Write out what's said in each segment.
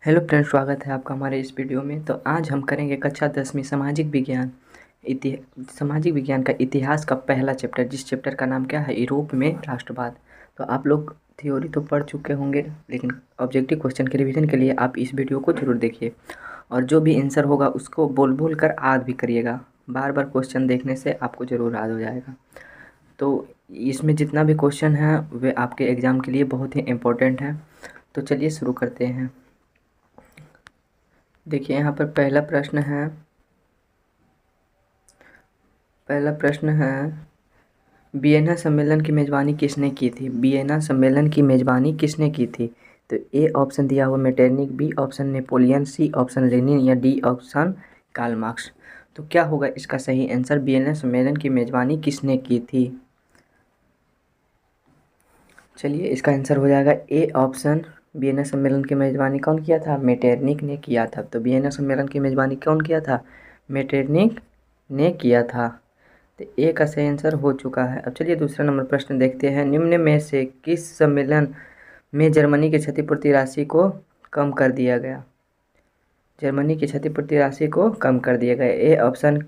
Hello friends, स्वागत है आपका हमारे इस वीडियो में। तो आज हम करेंगे कक्षा 10वीं सामाजिक विज्ञान का इतिहास का पहला चैप्टर, जिस चैप्टर का नाम क्या है, यूरोप में राष्ट्रवाद। तो आप लोग थ्योरी तो पढ़ चुके होंगे, लेकिन ऑब्जेक्टिव क्वेश्चन के रिवीजन के लिए आप इस वीडियो को जरूर देखिए और जो भी आंसर होगा उसको बोल बोल कर याद भी करिएगा। बार बार क्वेश्चन देखने से आपको ज़रूर याद हो जाएगा। तो इसमें जितना भी क्वेश्चन है वे आपके एग्ज़ाम के लिए बहुत ही इम्पोर्टेंट है। तो चलिए शुरू करते हैं। देखिए यहाँ पर पहला प्रश्न है वियना सम्मेलन की मेज़बानी किसने की थी। वियना सम्मेलन की मेज़बानी किसने की थी। तो ए ऑप्शन दिया हुआ Metternich, B option Napoleon, C option Lenin या डी ऑप्शन कार्ल मार्क्स। तो क्या होगा इसका सही आंसर, वियना सम्मेलन की मेज़बानी किसने की थी। चलिए इसका आंसर हो जाएगा ए ऑप्शन। वियना सम्मेलन की मेज़बानी कौन किया था, मेटरनिख ने किया था। तो वियना सम्मेलन की मेज़बानी कौन किया था, मेटरनिख ने किया था। तो ए का सही आंसर हो चुका है। अब चलिए दूसरा नंबर प्रश्न देखते हैं। निम्न में से किस सम्मेलन में जर्मनी की क्षतिपूर्ति राशि को कम कर दिया गया। जर्मनी की क्षतिपूर्ति राशि को कम कर दिया गया। ए ऑप्शन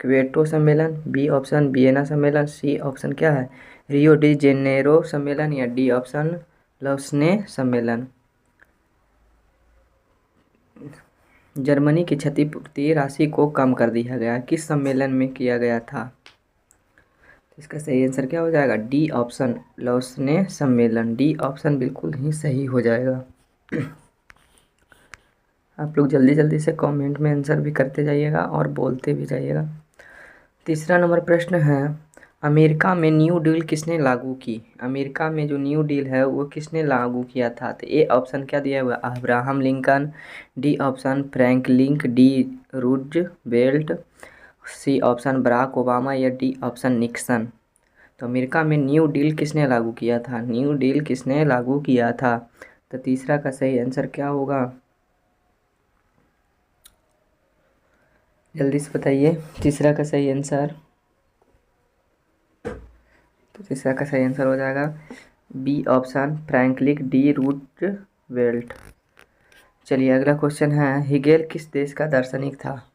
क्वेटो सम्मेलन, बी ऑप्शन वियना सम्मेलन, सी ऑप्शन क्या है, रियो डी जेनेरो सम्मेलन या डी ऑप्शन लौसने सम्मेलन। जर्मनी की क्षतिपूर्ति राशि को कम कर दिया गया, किस सम्मेलन में किया गया था। इसका सही आंसर क्या हो जाएगा, डी ऑप्शन लौसने सम्मेलन। डी ऑप्शन बिल्कुल ही सही हो जाएगा। आप लोग जल्दी जल्दी से कमेंट में आंसर भी करते जाइएगा और बोलते भी जाइएगा। तीसरा नंबर प्रश्न है, अमेरिका में न्यू डील किसने लागू की। अमेरिका में जो न्यू डील है वो किसने लागू किया था। तो ए ऑप्शन क्या दिया हुआ, Abraham Lincoln, D option Franklin D Roosevelt, C option Barack Obama या डी ऑप्शन निक्सन। तो अमेरिका में न्यू डील किसने लागू किया था, न्यू डील किसने लागू किया था। तो तीसरा का सही आंसर क्या होगा, जल्दी से बताइए तीसरा का सही आंसर। तो तीसरा का सही आंसर हो जाएगा B option Franklin D Roosevelt. चलिए अगला क्वेश्चन है, हेगेल किस देश का दार्शनिक था।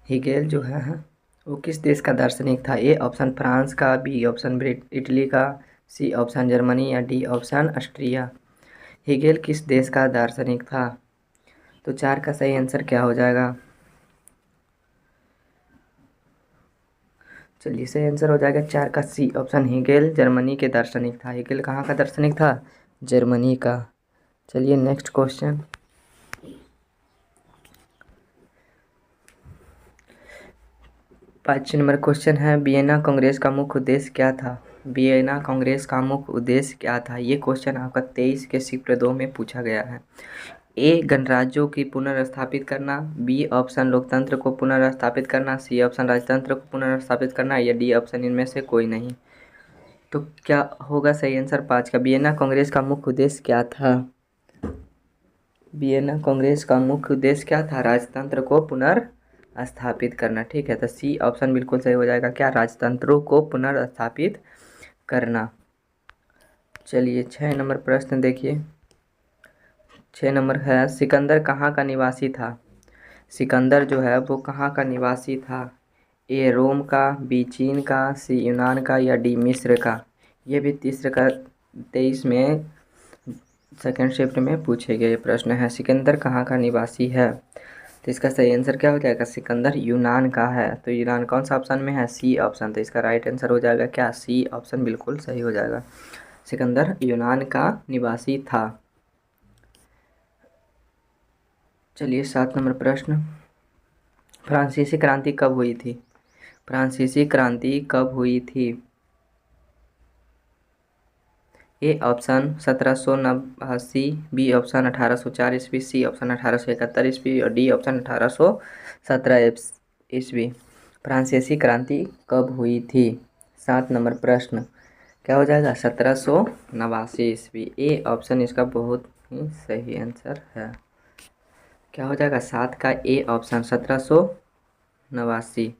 हेगेल जो है वो किस देश का दार्शनिक था। ए ऑप्शन फ्रांस का, बी ऑप्शन इटली का, सी ऑप्शन जर्मनी या डी ऑप्शन ऑस्ट्रिया। हेगेल किस देश का दार्शनिक था। तो चार का सही आंसर क्या हो जाएगा, चलिए सही आंसर हो जाएगा चार का सी ऑप्शन, हेगेल जर्मनी के दार्शनिक था। हेगेल कहाँ का दार्शनिक था, जर्मनी का। चलिए नेक्स्ट क्वेश्चन, 5 नंबर क्वेश्चन है, वियना कांग्रेस का मुख्य उद्देश्य क्या था। वियना कांग्रेस का मुख्य उद्देश्य क्या था। ये क्वेश्चन आपका 23 के शिफ्ट 2 में पूछा गया है। ए गणराज्यों की पुनर्स्थापित करना, बी ऑप्शन लोकतंत्र को पुनर्स्थापित करना, सी ऑप्शन राजतंत्र को पुनर्स्थापित करना या डी ऑप्शन इनमें से कोई नहीं। तो क्या होगा सही आंसर 5 का, वियना कांग्रेस का मुख्य उद्देश्य क्या था। वियना कांग्रेस का मुख्य उद्देश्य क्या था, राजतंत्र को पुनर्स्थापित करना। ठीक है, तो सी ऑप्शन बिल्कुल सही हो जाएगा, क्या, राजतंत्रों को पुनर्स्थापित करना। चलिए 6 नंबर प्रश्न देखिए। 6 नंबर है, सिकंदर कहाँ का निवासी था। सिकंदर जो है वो कहाँ का निवासी था। ए रोम का, बी चीन का, सी यूनान का या डी मिस्र का। ये भी तीसरे का 23 में सेकेंड शिफ्ट में पूछे गए प्रश्न है, सिकंदर कहाँ का निवासी है। तो इसका सही आंसर क्या हो जाएगा, सिकंदर यूनान का है। तो यूनान कौन सा ऑप्शन में है, सी ऑप्शन। तो इसका राइट आंसर हो जाएगा क्या, सी ऑप्शन बिल्कुल सही हो जाएगा, सिकंदर यूनान का निवासी था। चलिए 7 नंबर प्रश्न, फ्रांसीसी क्रांति कब हुई थी। फ्रांसीसी क्रांति कब हुई थी। ए ऑप्शन 1789, बी ऑप्शन 1804 ईस्वी, सी ऑप्शन 1871 ईस्वी और डी ऑप्शन 1817 ईस्वी। फ्रांसीसी क्रांति कब हुई थी। 7 नंबर प्रश्न क्या हो जाएगा, 1789 ईस्वी। ए ऑप्शन इसका बहुत ही सही आंसर है, क्या हो जाएगा 7 का ए ऑप्शन 1789।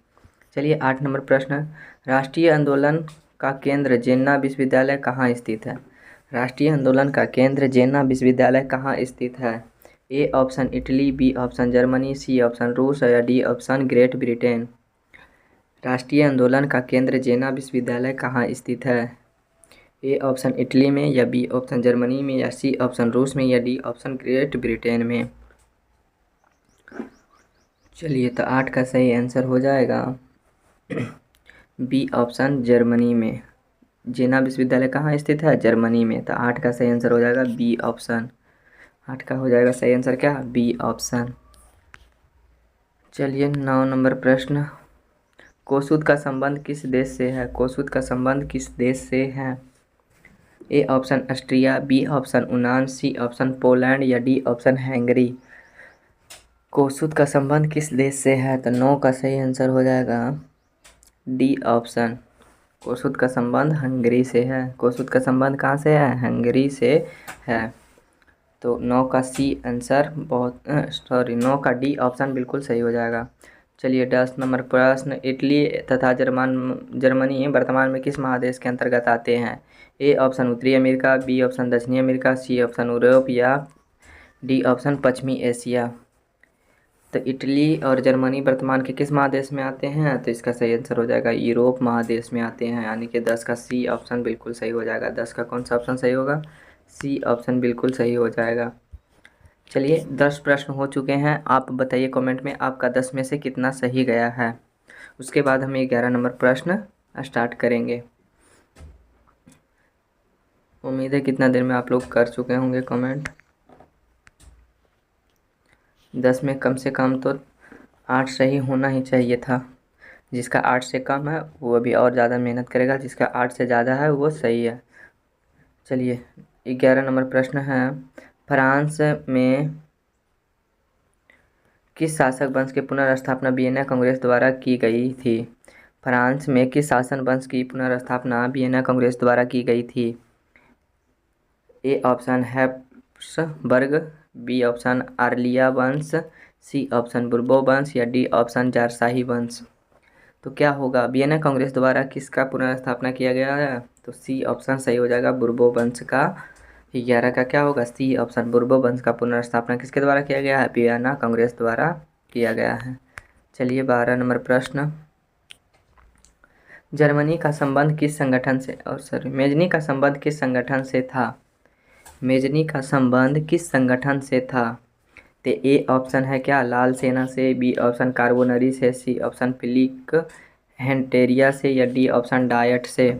चलिए 8 नंबर प्रश्न, राष्ट्रीय आंदोलन का केंद्र जेन्ना विश्वविद्यालय कहाँ स्थित है। राष्ट्रीय आंदोलन का केंद्र जेन्ना विश्वविद्यालय कहाँ स्थित है। A option Italy, B option Germany, C option रूस या डी ऑप्शन ग्रेट ब्रिटेन। राष्ट्रीय आंदोलन का केंद्र जेना विश्वविद्यालय कहाँ स्थित है? ए ऑप्शन इटली में, या बी ऑप्शन जर्मनी में, या सी ऑप्शन रूस में, या डी ऑप्शन ग्रेट ब्रिटेन में। चलिए, तो 8 का सही आंसर हो जाएगा बी ऑप्शन जर्मनी में। जेना विश्वविद्यालय कहाँ स्थित है? जर्मनी में। तो 8 का सही आंसर हो जाएगा बी ऑप्शन। 8 का हो जाएगा सही आंसर क्या? B option. चलिए, 9 नंबर प्रश्न। कोसुद का संबंध किस देश से है? कोसुद का संबंध किस देश से है? A option Austria, B option यूनान, सी ऑप्शन पोलैंड, या डी ऑप्शन हंगरी। कोसुद का संबंध किस देश से है? तो 9 का सही आंसर हो जाएगा डी ऑप्शन। कोसुद का संबंध हंगरी से है। कोसुद का संबंध कहाँ से है? हंगरी से है। तो 9 का सी आंसर 9 का डी ऑप्शन बिल्कुल सही हो जाएगा। चलिए, 10 नंबर प्रश्न। इटली तथा जर्मनी वर्तमान में किस महादेश के अंतर्गत आते हैं? ए ऑप्शन उत्तरी अमेरिका, बी ऑप्शन दक्षिणी अमेरिका, सी ऑप्शन यूरोप, या डी ऑप्शन पश्चिमी एशिया। तो इटली और जर्मनी वर्तमान के किस महादेश में आते हैं? तो इसका सही आंसर हो जाएगा यूरोप महादेश में आते हैं, यानी कि 10 का सी ऑप्शन बिल्कुल सही हो जाएगा। 10 का कौन सा ऑप्शन सही होगा? सी ऑप्शन बिल्कुल सही हो जाएगा। चलिए, 10 प्रश्न हो चुके हैं। आप बताइए कमेंट में आपका 10 में से कितना सही गया है। उसके बाद हम 11 नंबर प्रश्न स्टार्ट करेंगे। उम्मीद है कितना देर में आप लोग कर चुके होंगे कमेंट। 10 में कम से कम तो 8 सही होना ही चाहिए था। जिसका 8 से कम है वो अभी और ज़्यादा मेहनत करेगा, जिसका 8 से ज़्यादा है वो सही है। चलिए, 11 नंबर प्रश्न है। फ्रांस में किस शासक वंश की पुनर्स्थापना वियना कांग्रेस द्वारा की गई थी? फ्रांस में किस शासन वंश की पुनर्स्थापना वियना कांग्रेस द्वारा की गई थी? A option Habsburg, B option आर्लिया वंश, सी ऑप्शन बुर्बो वंश, या डी ऑप्शन जारशाही वंश। तो क्या होगा? वियना कांग्रेस द्वारा किसका पुनर्स्थापना किया गया है? तो सी ऑप्शन सही हो जाएगा, बुर्बो वंश का। 11 का क्या होगा? C option. बुर्बो वंश का पुनर्स्थापना किसके द्वारा किया गया है? वियना कांग्रेस द्वारा किया गया है। चलिए, 12 नंबर प्रश्न। जर्मनी का संबंध किस संगठन से मेजनी का संबंध किस संगठन से था? मेजनी का संबंध किस संगठन से था? तो ए ऑप्शन है क्या? लाल सेना से, बी ऑप्शन कार्बोनरी से, सी ऑप्शन पिलिक हेंटेरिया से, या डी ऑप्शन डायट से।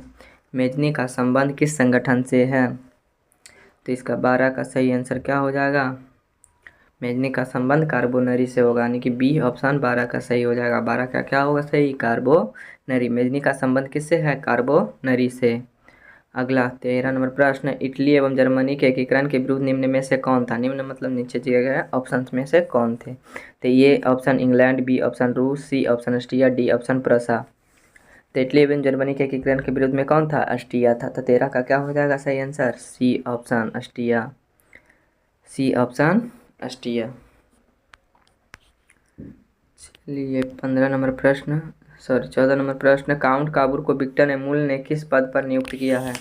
मेजनी का संबंध किस संगठन से है? तो इसका 12 का सही आंसर क्या हो जाएगा? मेजनी का संबंध कार्बोनरी से होगा, यानी कि बी ऑप्शन 12 का सही हो जाएगा। 12 का क्या होगा सही? कार्बोनरी। मेजनी का संबंध किससे है? कार्बोनरी से। अगला 13 नंबर प्रश्न। इटली एवं जर्मनी के एकीकरण के विरुद्ध निम्न में से कौन था? निम्न मतलब नीचे दिए गए ऑप्शन में से कौन थे? तो ये ऑप्शन इंग्लैंड, बी ऑप्शन रूस, C option Austria, D option Prussia. तो इटली एवं जर्मनी के एकीकरण के विरुद्ध में कौन था? ऑस्ट्रिया था। तो 13 का क्या हो जाएगा सही answer? C option Austria. C option Austria. चलिए, 14 नंबर प्रश्न। काउंट काबूर को विक्टर एमुल ने किस पद पर नियुक्त किया है?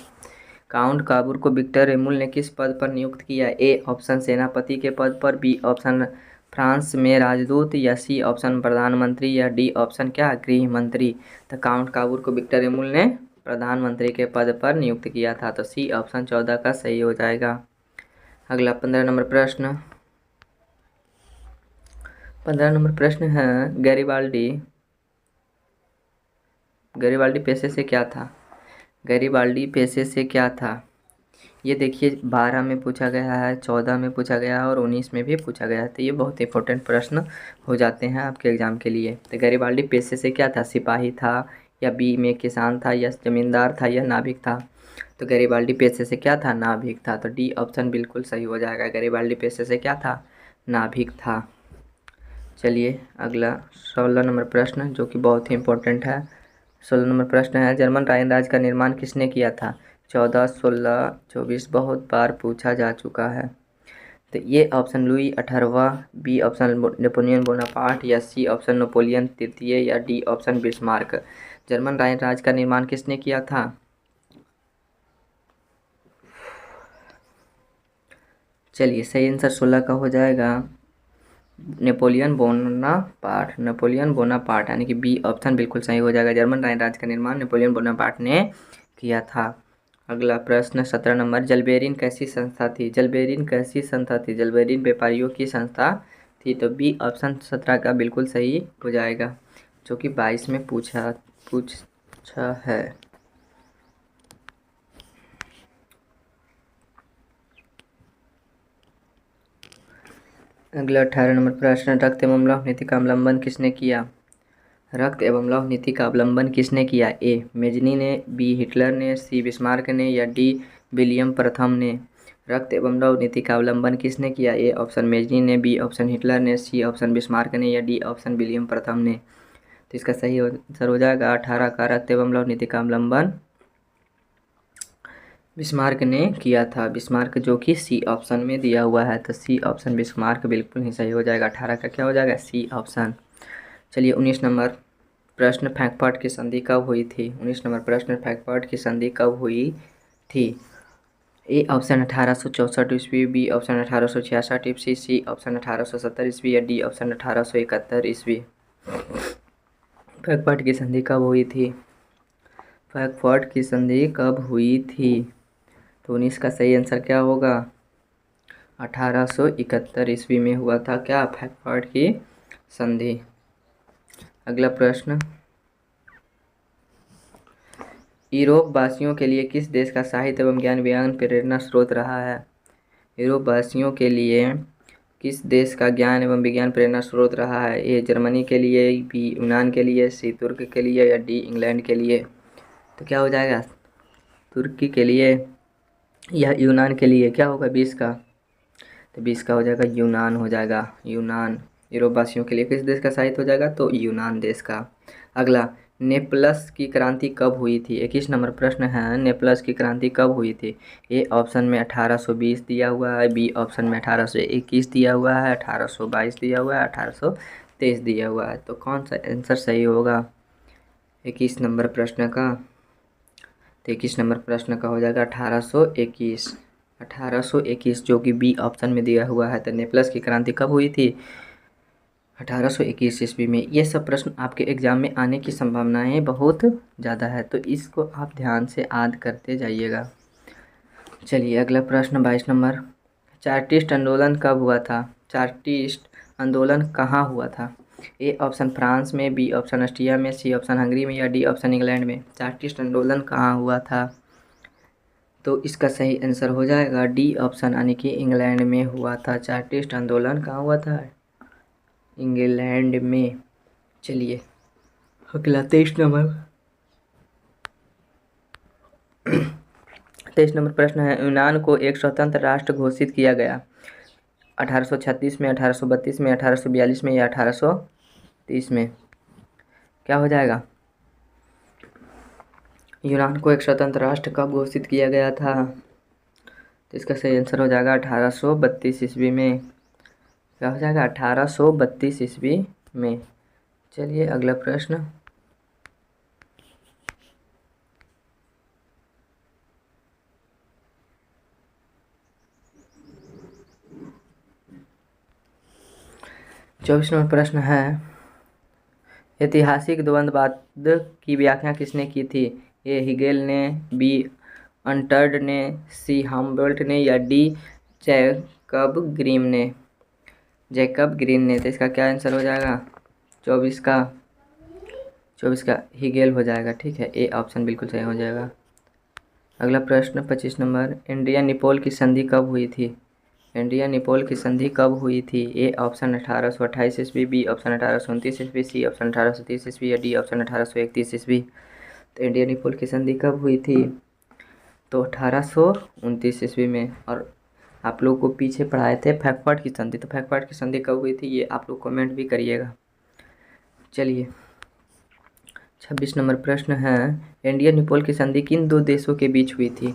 काउंट काबूर को विक्टर एमुल ने किस पद पर नियुक्त किया? ए ऑप्शन सेनापति के पद पर, बी ऑप्शन फ्रांस में राजदूत, या सी ऑप्शन प्रधानमंत्री, या डी ऑप्शन क्या? गृह मंत्री। तो काउंट काबूर को विक्टर एमुल ने प्रधानमंत्री के पद पर नियुक्त किया था। तो सी ऑप्शन 14 का सही हो जाएगा। अगला 15 नंबर प्रश्न। 15 नंबर प्रश्न है। गैरिबाल्डी पेशे से क्या था? गैरिबाल्डी पेशे से क्या था? ये देखिए, 12 में पूछा गया है, 14 में पूछा गया है और 19 में भी पूछा गया है। तो ये बहुत इंपॉर्टेंट प्रश्न हो जाते हैं आपके एग्ज़ाम के लिए। तो गैरिबाल्डी पेशे से क्या था? सिपाही था, या बी में किसान था, या ज़मींदार था, या नाविक था। तो गैरिबाल्डी पेशे से क्या था? नाविक था। तो डी ऑप्शन बिल्कुल सही हो जाएगा। गैरिबाल्डी पेशे से क्या था? नाविक था। चलिए, अगला 16 नंबर प्रश्न, जो कि बहुत ही इंपॉर्टेंट है। 16 नंबर प्रश्न है। जर्मन राज का निर्माण किसने किया था? 14, 16, 24 बहुत बार पूछा जा चुका है। तो ये ऑप्शन लुई 18वां, बी ऑप्शन नेपोलियन बोनापार्ट, या सी ऑप्शन नेपोलियन तृतीय, या डी ऑप्शन बिस्मार्क। जर्मन राज का निर्माण किसने किया था? चलिए सही आंसर 16 का हो जाएगा नेपोलियन बोनापार्ट। नेपोलियन बोनापार्ट यानी कि बी ऑप्शन बिल्कुल सही हो जाएगा। जर्मन राज्य का निर्माण नेपोलियन बोनापार्ट ने किया था। अगला प्रश्न 17 नंबर, जलबेरिन कैसी संस्था थी? जलबेरिन कैसी संस्था थी? जलबेरिन व्यापारियों की संस्था थी। तो बी ऑप्शन 17 का बिल्कुल सही हो जाएगा, जो कि 22 में पूछा है। अगला 18 नंबर प्रश्न, रक्त एवं लौह नीति का अवलंबन किसने किया? रक्त एवं लौह नीति का अवलंबन किसने किया? ए मेजनी ने, बी हिटलर ने, सी बिस्मार्क ने या डी विलियम प्रथम ने? रक्त एवं लौह नीति का अवलंबन किसने किया? ए ऑप्शन मेजनी ने, बी ऑप्शन हिटलर ने, सी ऑप्शन बिस्मार्क ने या डी ऑप्शन विलियम प्रथम ने? तो इसका सही आंसर हो जाएगा 18 का, रक्त एवं लौह नीति का अवलंबन बिस्मार्क ने किया था। बिस्मार्क जो कि सी ऑप्शन में दिया हुआ है, तो सी ऑप्शन बिस्मार्क बिल्कुल ही सही हो जाएगा। 18 का क्या हो जाएगा? C option. चलिए 19 नंबर प्रश्न, फ्रैंकफर्ट की संधि कब हुई थी? 19 नंबर प्रश्न, फ्रैंकफर्ट की संधि कब हुई थी? ए ऑप्शन 1864 ईस्वी, बी ऑप्शन 1866 ईस्वी, सी ऑप्शन 1870 ईस्वी या डी ऑप्शन 1871 ईस्वी? फ्रैंकफर्ट की संधि कब हुई थी? फ्रैंकफर्ट की संधि कब हुई थी? तो 19 का सही आंसर क्या होगा? 1871 ईस्वी में हुआ था क्या? फ्रैंकफर्ट की संधि। अगला प्रश्न, यूरोप वासियों के लिए किस देश का साहित्य एवं ज्ञान विज्ञान प्रेरणा स्रोत रहा है? यूरोप वासियों के लिए किस देश का ज्ञान एवं विज्ञान प्रेरणा स्रोत रहा है? ए जर्मनी के लिए, बी यूनान के लिए, सी तुर्क के लिए या डी इंग्लैंड के लिए? तो क्या हो जाएगा? तुर्की के लिए या यूनान के लिए? क्या होगा 20 का? तो 20 का हो जाएगा यूनान हो जाएगा। यूनान यूरोप वासियों के लिए किस देश का साहित्य हो जाएगा? तो यूनान देश का। अगला, नेपलस की क्रांति कब हुई थी? 21 नंबर प्रश्न है, नेपलस की क्रांति कब हुई थी? ए ऑप्शन में 1820 दिया हुआ है, बी ऑप्शन में 1821 दिया हुआ है, 1822 दिया हुआ है, 1823 दिया हुआ है। तो कौन सा आंसर सही होगा 21 नंबर प्रश्न का? तो 21 नंबर प्रश्न का हो जाएगा 1821। 1821 जो कि बी ऑप्शन में दिया हुआ है। तो नेपलस की क्रांति कब हुई थी? 1821 ईस्वी में। ये सब प्रश्न आपके एग्जाम में आने की संभावनाएं बहुत ज़्यादा है, तो इसको आप ध्यान से याद करते जाइएगा। चलिए अगला प्रश्न 22 नंबर, चार्टिस्ट आंदोलन कब हुआ था? चार्टिस्ट आंदोलन कहाँ हुआ था? ए ऑप्शन फ्रांस में, बी ऑप्शन ऑस्ट्रिया में, सी ऑप्शन हंगरी में या डी ऑप्शन इंग्लैंड में? चार्टिस्ट आंदोलन कहाँ हुआ था? तो इसका सही आंसर हो जाएगा डी ऑप्शन यानी कि इंग्लैंड में हुआ था। चार्टिस्ट आंदोलन कहाँ हुआ था? इंग्लैंड में। चलिए अगला 23 नंबर 23 नंबर प्रश्न है, यूनान को एक स्वतंत्र राष्ट्र घोषित किया गया 1836 में, 1832 में, 1842 में या 1830 में? क्या हो जाएगा? यूनान को एक स्वतंत्र राष्ट्र कब घोषित किया गया था? तो इसका सही आंसर हो जाएगा 1832 ईस्वी में। क्या हो जाएगा? 1832 ईस्वी में। चलिए अगला प्रश्न, चौबीस नंबर प्रश्न है, ऐतिहासिक द्वंद्ववाद की व्याख्या किसने की थी? ए हिगेल ने, बी अंटर्ड ने, सी हम्बोल्ट ने या डी जैकब ग्रीन ने? जैकब ग्रीन ने। तो इसका क्या आंसर हो जाएगा 24 का हिगेल हो जाएगा। ठीक है, ए ऑप्शन बिल्कुल सही हो जाएगा। अगला प्रश्न 25 नंबर, इंडिया निपोल की संधि कब हुई थी? इंडिया निपोल की संधि कब हुई थी? ए ऑप्शन 1828 ईस्वी, बी ऑप्शन 1829 ईस्वी, सी ऑप्शन 1830 ईस्वी या डी ऑप्शन 1831 ईस्वी? तो इंडिया निपोल की संधि कब हुई थी? तो 1829 ईस्वी में। और आप लोग को पीछे पढ़ाए थे फ्रैंकफर्ट की संधि, तो फ्रैंकफर्ट की संधि कब हुई थी ये आप लोग कमेंट भी करिएगा। चलिए 26 नंबर प्रश्न है, इंडिया निपोल की संधि किन दो देशों के बीच हुई थी?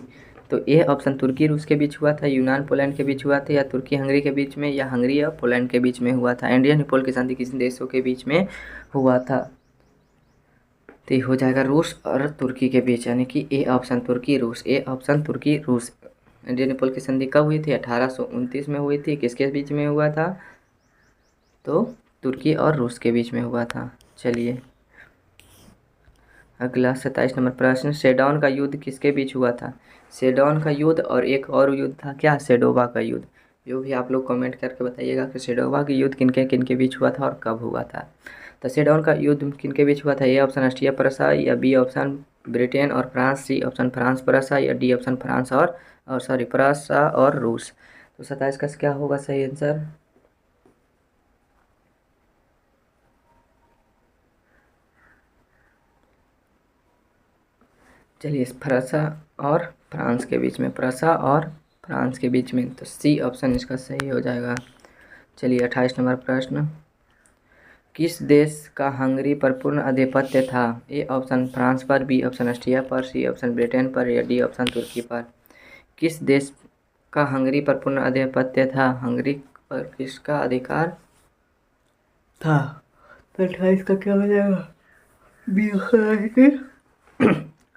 तो ए ऑप्शन तुर्की रूस के बीच हुआ था, यूनान पोलैंड के बीच हुआ था या तुर्की हंगरी के बीच में या हंगरी और पोलैंड के बीच में हुआ था? इंडिया निपोल की संधि किन देशों के बीच में हुआ था? तो ये हो जाएगा रूस और तुर्की के बीच, यानी कि ए ऑप्शन तुर्की रूस। ए ऑप्शन तुर्की रूस एडियापोल की संधि कब हुई थी? 1829 में हुई थी। किसके बीच में हुआ था? तो तुर्की और रूस के बीच में हुआ था। चलिए अगला 27 नंबर प्रश्न, सेडौन का युद्ध किसके बीच हुआ था? सेडौन का युद्ध और एक और युद्ध था क्या? सेडोवा का युद्ध। जो भी आप लोग कमेंट करके बताइएगा कि सेडोवा का युद्ध किनके किनके बीच हुआ था और कब हुआ था। तो सेडौन का युद्ध किनके बीच हुआ था? ए ऑप्शन ऑस्ट्रिया प्रसा, या बी ऑप्शन ब्रिटेन और फ्रांस, सी ऑप्शन फ्रांस प्रसा, या डी ऑप्शन फ्रांस और सॉरी प्रसा और रूस। तो 27 का क्या होगा सही आंसर? चलिए प्रसा और फ्रांस के बीच में, प्रसा और फ्रांस के बीच में, तो सी ऑप्शन इसका सही हो जाएगा। चलिए 28 नंबर प्रश्न, किस देश का हंगरी पर पूर्ण आधिपत्य था? ए ऑप्शन फ्रांस पर, बी ऑप्शन ऑस्ट्रिया पर, सी ऑप्शन ब्रिटेन पर, या डी ऑप्शन तुर्की पर। किस देश का हंगरी पर पूर्ण आधिपत्य था? हंगरी पर किसका अधिकार था? तो 28 का क्या हो जाएगा? बी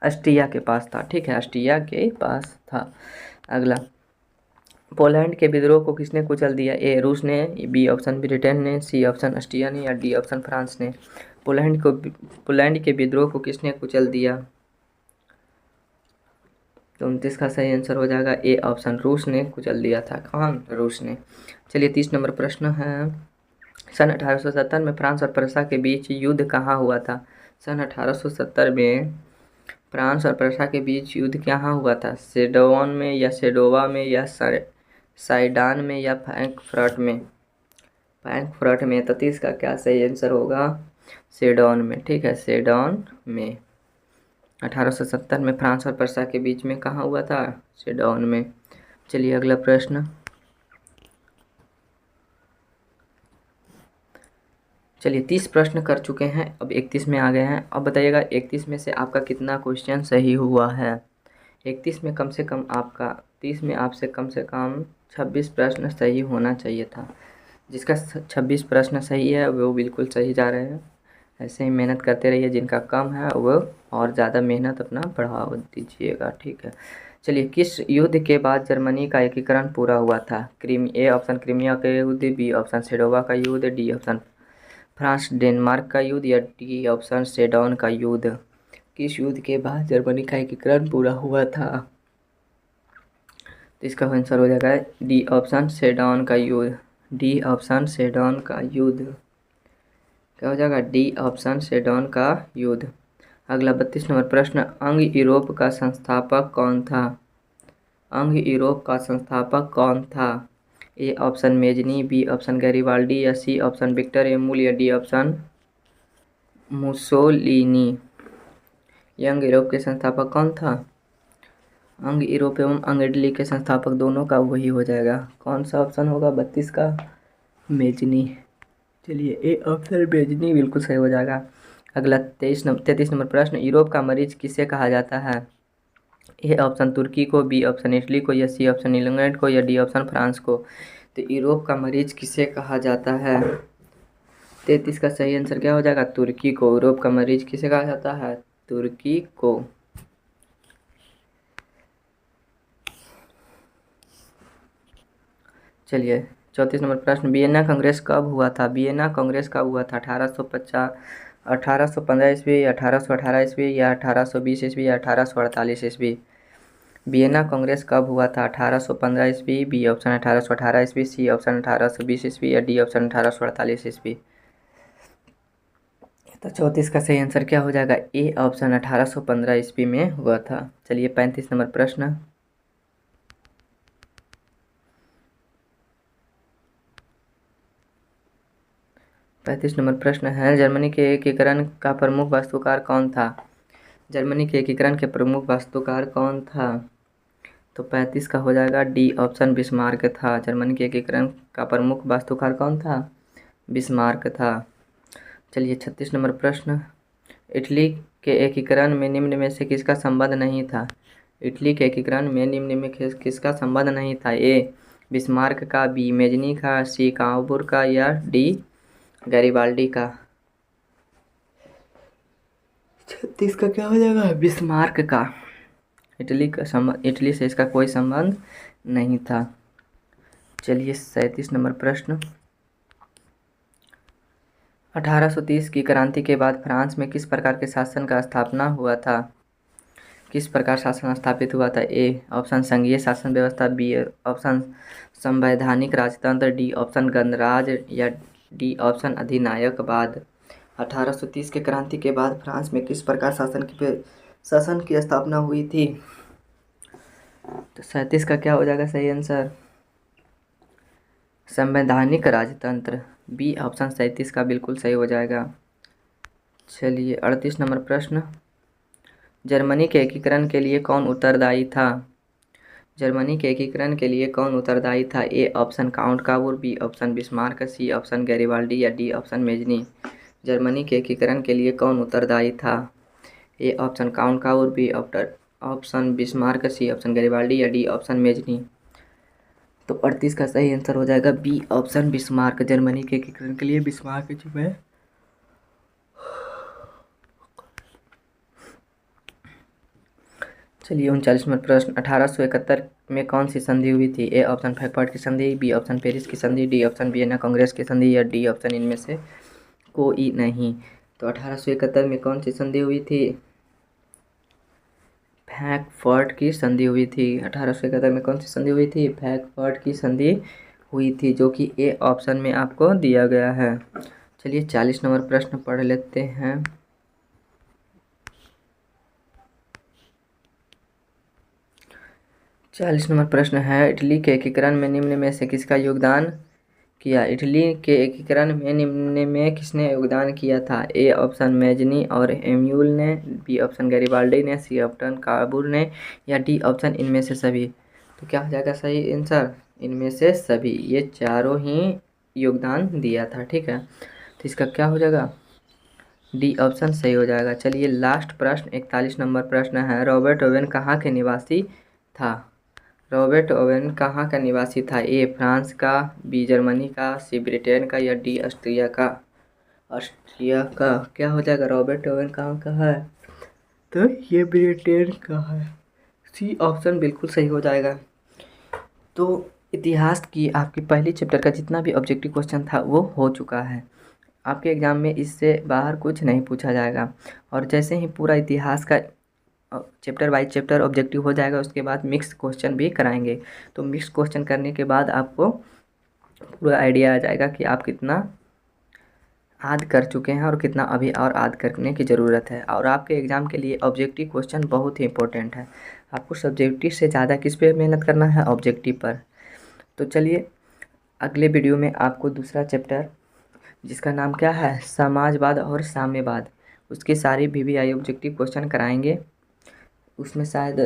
ऑस्ट्रिया के पास था। ठीक है, ऑस्ट्रिया के पास था। अगला, पोलैंड के विद्रोह को किसने कुचल दिया? ए रूस ने, बी ऑप्शन ब्रिटेन ने, सी ऑप्शन ऑस्ट्रिया ने, या डी ऑप्शन फ्रांस ने। पोलैंड के विद्रोह को किसने कुचल दिया? तो 29 का सही आंसर हो जाएगा ए ऑप्शन, रूस ने कुचल दिया था। कौन? रूस ने। चलिए 30 नंबर प्रश्न है, सन 1870 में फ्रांस और प्रसा के बीच युद्ध कहाँ हुआ था? सन 1870 में फ्रांस और प्रसा के बीच युद्ध कहाँ हुआ था? सेडोन में, या सेडोवा में, या साइडान में, या फ्रैंकफर्ट में? फ्रैंकफर्ट में। तो 30 का क्या सही आंसर होगा? सेडोन में। ठीक है, सेडोन में। 1870 में फ्रांस और प्रसा के बीच में कहाँ हुआ था? सेडोन में। चलिए अगला प्रश्न, चलिए 30 प्रश्न कर चुके हैं, अब 31 में आ गए हैं। अब बताइएगा 31 में से आपका कितना क्वेश्चन सही हुआ है? 31 में कम से कम आपका 30 में आपसे कम से कम 26 प्रश्न सही होना चाहिए था। जिसका 26 प्रश्न सही है वो बिल्कुल सही जा रहे हैं। ऐसे ही मेहनत करते रहिए, जिनका कम है वो और ज़्यादा मेहनत अपना बढ़ा दीजिएगा। ठीक है, चलिए किस युद्ध के बाद जर्मनी का एकीकरण पूरा हुआ था? ए ऑप्शन क्रीमिया का युद्ध, बी ऑप्शन सेडोवा का युद्ध, डी ऑप्शन फ्रांस डेनमार्क का युद्ध, या डी ऑप्शन सेडौन का युद्ध। किस युद्ध के बाद जर्मनी का एकीकरण पूरा हुआ था? तो इसका आंसर हो जाएगा डी ऑप्शन सेडौन का युद्ध। डी ऑप्शन सेडौन का युद्ध क्या हो जाएगा? डी ऑप्शन सेडौन का युद्ध। अगला 32 नंबर प्रश्न, अंग यूरोप का संस्थापक कौन था? अंग यूरोप का संस्थापक कौन था? A option Mazzini, B option Garibaldi, या सी ऑप्शन विक्टर एमुल, या D option Mussolini. Young Europe के संस्थापक कौन था? अंग यूरोप एवं अंग इटली के संस्थापक दोनों का वही हो जाएगा। कौन सा ऑप्शन होगा 32 का? मेजनी। चलिए ए ऑप्शन मेजनी बिल्कुल सही हो जाएगा। अगला 33 नंबर प्रश्न, यूरोप का मरीज किसे कहा जाता है? ए ऑप्शन तुर्की को, बी ऑप्शन इटली को, या सी ऑप्शन इंग्लैंड को, या डी ऑप्शन फ्रांस को। तो यूरोप का मरीज किसे कहा जाता है? 33 का सही आंसर क्या हो जाएगा? तुर्की को। यूरोप का मरीज किसे कहा जाता है? तुर्की को। चलिए 34 नंबर प्रश्न, वियना कांग्रेस कब हुआ था? वियना कांग्रेस कब हुआ था? 1815 ईस्वी, 1818 ईस्वी, या 1820 ईस्वी, या 1848 ईस्वी? वियना कांग्रेस कब हुआ था? 1815 ईस्वी, बी ऑप्शन 1818 ईस्वी, सी ऑप्शन 1820 ईस्वी, या डी ऑप्शन 1848 ईस्वी? तो 34 का सही आंसर क्या हो जाएगा? ए ऑप्शन 1815 ईस्वी में हुआ था। चलिए 35 नंबर प्रश्न, है, जर्मनी के एकीकरण का प्रमुख वास्तुकार कौन था? जर्मनी के एकीकरण के प्रमुख वास्तुकार कौन था? तो 35 का हो जाएगा डी ऑप्शन बिस्मार्क था। जर्मनी के एकीकरण का प्रमुख वास्तुकार कौन था? बिस्मार्क था। चलिए 36 नंबर प्रश्न, इटली के एकीकरण में निम्न में से किसका संबंध नहीं था? इटली के एकीकरण में निम्न में किसका संबंध नहीं था? ए बिस्मार्क का, बी मेजनी का, सी काउबुर का, या डी गैरिबाल्डी का? 36 का क्या हो जाएगा? बिस्मार्क का। इटली से इसका कोई संबंध नहीं था। चलिए 37 नंबर प्रश्न। 1830 की क्रांति के बाद फ्रांस में किस प्रकार के शासन का स्थापना हुआ था? किस प्रकार शासन स्थापित हुआ था? ए ऑप्शन संघीय शासन व्यवस्था, बी ऑप्शन संवैधानिक राजतंत्र, डी ऑप्शन गणराज या डी ऑप्शन अधिनायकवाद। 1830 के क्रांति के बाद फ्रांस में किस प्रकार शासन की स्थापना हुई थी? तो 37 का क्या हो जाएगा सही आंसर? संवैधानिक राजतंत्र, बी ऑप्शन 37 का बिल्कुल सही हो जाएगा। चलिए 38 नंबर प्रश्न। जर्मनी के एकीकरण के लिए कौन उत्तरदायी था? जर्मनी के एकीकरण के लिए कौन उत्तरदायी था? A option count Cavour, B option Bismarck, C option Garibaldi या डी ऑप्शन मेजनी। जर्मनी के एकीकरण के लिए कौन उत्तरदायी था? A option count Cavour, B option Bismarck, C option Garibaldi या डी ऑप्शन मेजनी। तो 38 का सही आंसर हो जाएगा बी ऑप्शन बिस्मार्क। जर्मनी के एकीकरण के लिए बिस्मार्क जो है। चलिए 39 नंबर प्रश्न। 1871 में कौन सी संधि हुई थी? ए ऑप्शन फ्रैंकफर्ट की संधि, बी ऑप्शन पेरिस की संधि, डी ऑप्शन वियना कांग्रेस की संधि या डी ऑप्शन इनमें से कोई नहीं। तो 1871 में कौन सी संधि हुई थी? फ्रैंकफर्ट की संधि हुई थी। 1871 में कौन सी संधि हुई थी? फ्रैंकफर्ट की संधि हुई थी, जो कि ए ऑप्शन में आपको दिया गया है। चलिए 40 नंबर प्रश्न पढ़ लेते हैं। चालीस नंबर प्रश्न है, इटली के एकीकरण में निम्न में से किसका योगदान किया? इटली के एकीकरण में निम्न में किसने योगदान किया था? ए ऑप्शन मेजनी और एम्यूल ने, बी ऑप्शन गैरिबाल्डी ने, सी ऑप्शन काबूर ने या डी ऑप्शन इनमें से सभी। तो क्या हो जाएगा सही आंसर? इनमें से सभी, ये चारों ही योगदान दिया था। ठीक है, तो इसका क्या हो जाएगा? डी ऑप्शन सही हो जाएगा। चलिए लास्ट प्रश्न 41 नंबर प्रश्न है, रॉबर्ट ओवेन कहाँ के निवासी था? रॉबर्ट ओवेन कहाँ का निवासी था? ए फ्रांस का, बी जर्मनी का, सी ब्रिटेन का या डी ऑस्ट्रिया का। ऑस्ट्रिया का क्या हो जाएगा? रॉबर्ट ओवेन कहाँ का है? तो ये ब्रिटेन का है। सी ऑप्शन बिल्कुल सही हो जाएगा। तो इतिहास की आपकी पहली चैप्टर का जितना भी ऑब्जेक्टिव क्वेश्चन था वो हो चुका है। आपके एग्ज़ाम में इससे बाहर कुछ नहीं पूछा जाएगा। और जैसे ही पूरा इतिहास का चैप्टर बाई चैप्टर ऑब्जेक्टिव हो जाएगा, उसके बाद मिक्स क्वेश्चन भी कराएंगे। तो मिक्स क्वेश्चन करने के बाद आपको पूरा आइडिया आ जाएगा कि आप कितना याद कर चुके हैं और कितना अभी और याद करने की ज़रूरत है। और आपके एग्ज़ाम के लिए ऑब्जेक्टिव क्वेश्चन बहुत ही इंपॉर्टेंट है। आपको सब्जेक्टिव से ज़्यादा किस पे मेहनत करना है? ऑब्जेक्टिव पर। तो चलिए अगले वीडियो में आपको दूसरा चैप्टर, जिसका नाम क्या है, समाजवाद और साम्यवाद, उसके सारे VVI ऑब्जेक्टिव क्वेश्चन कराएंगे। उसमें शायद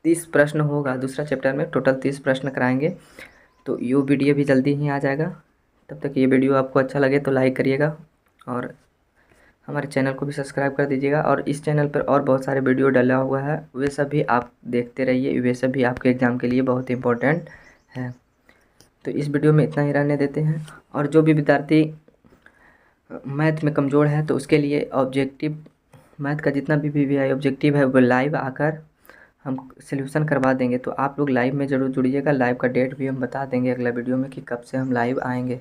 30 प्रश्न होगा। दूसरा चैप्टर में टोटल 30 प्रश्न कराएंगे। तो ये वीडियो भी जल्दी ही आ जाएगा। तब तक ये वीडियो आपको अच्छा लगे तो लाइक करिएगा और हमारे चैनल को भी सब्सक्राइब कर दीजिएगा। और इस चैनल पर और बहुत सारे वीडियो डाला हुआ है, वे सब भी आप देखते रहिए। वे सब भी आपके एग्ज़ाम के लिए बहुत इंपॉर्टेंट है। तो इस वीडियो में इतना ही रहने देते हैं। और जो भी विद्यार्थी मैथ में कमज़ोर है तो उसके लिए ऑब्जेक्टिव मैथ का जितना भी VVI ऑब्जेक्टिव है वो लाइव आकर हम सॉल्यूशन करवा देंगे। तो आप लोग लाइव में ज़रूर जुड़िएगा। लाइव का डेट भी हम बता देंगे अगला वीडियो में कि कब से हम लाइव आएंगे।